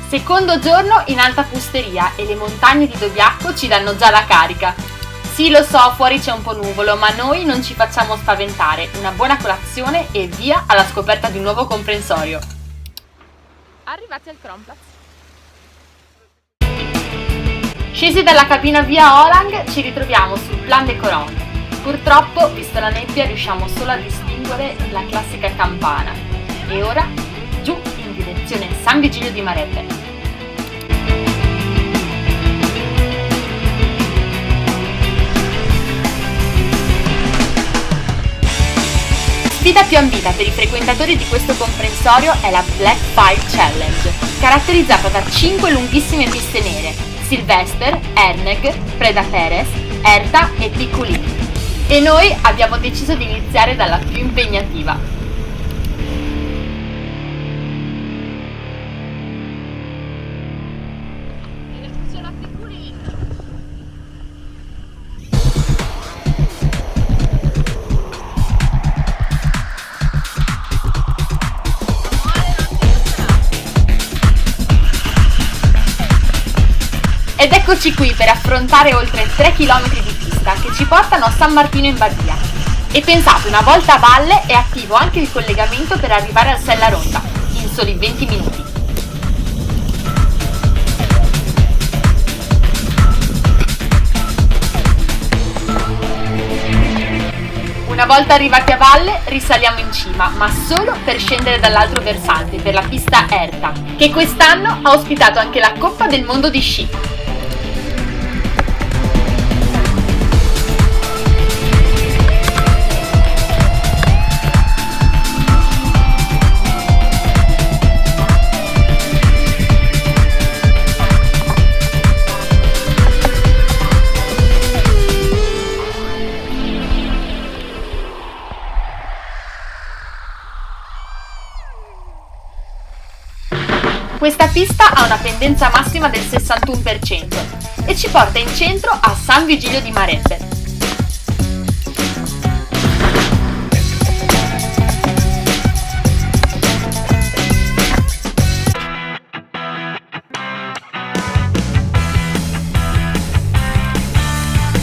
Secondo giorno in alta fusteria e le montagne di Dobbiaco ci danno già la carica. Sì, lo so, fuori c'è un po' nuvolo, ma noi non ci facciamo spaventare. Una buona colazione e via alla scoperta di un nuovo comprensorio. Arrivati al Kronplatz. Scesi dalla cabina via Olang, ci ritroviamo sul Plan de Coron. Purtroppo, vista la nebbia, riusciamo solo a distinguere la classica campana. E ora, giù in direzione San Vigilio di Marette. La sfida più ambita per i frequentatori di questo comprensorio è la Black Five Challenge, caratterizzata da 5 lunghissime piste nere: Sylvester, Erneg, Preda Perez, Erta e Piccolini. E noi abbiamo deciso di iniziare dalla più impegnativa. Ed eccoci qui per affrontare oltre 3 km di pista che ci portano a San Martino in Badia. E pensate, una volta a valle è attivo anche il collegamento per arrivare al Sella Ronda, in soli 20 minuti. Una volta arrivati a valle risaliamo in cima, ma solo per scendere dall'altro versante, per la pista Erta, che quest'anno ha ospitato anche la Coppa del Mondo di sci. Questa pista ha una pendenza massima del 61% e ci porta in centro a San Vigilio di Marette.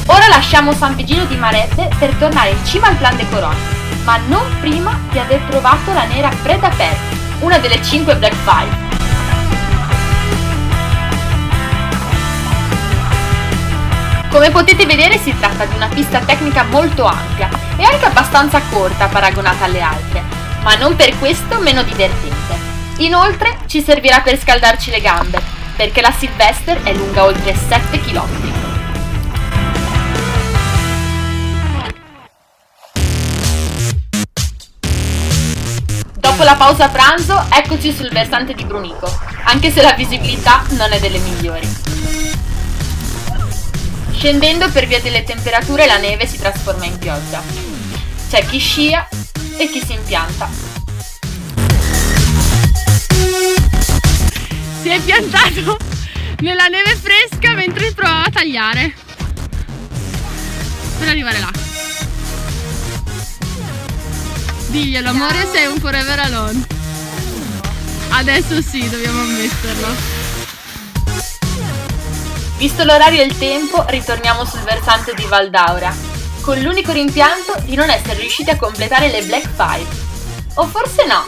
Ora lasciamo San Vigilio di Marette per tornare in cima al Plan de Coron, ma non prima di aver trovato la nera Preda Perez, una delle 5 Black Five. Come potete vedere si tratta di una pista tecnica molto ampia e anche abbastanza corta paragonata alle altre, ma non per questo meno divertente. Inoltre ci servirà per scaldarci le gambe, perché la Sylvester è lunga oltre 7 km. Dopo la pausa pranzo, eccoci sul versante di Brunico, anche se la visibilità non è delle migliori. Scendendo per via delle temperature la neve si trasforma in pioggia. C'è chi scia e chi si impianta. Si è piantato nella neve fresca mentre provava a tagliare per arrivare là. Diglielo, amore, sei un forever alone. Adesso sì, dobbiamo ammetterlo. Visto l'orario e il tempo, ritorniamo sul versante di Val d'Aura, con l'unico rimpianto di non essere riusciti a completare le Black Five. O forse no.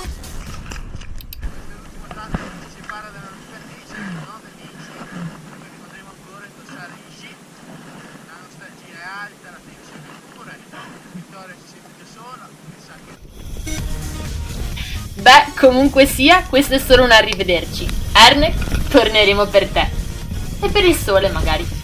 Beh, comunque sia, questo è solo un arrivederci. Ernest, torneremo per te. E per il sole magari.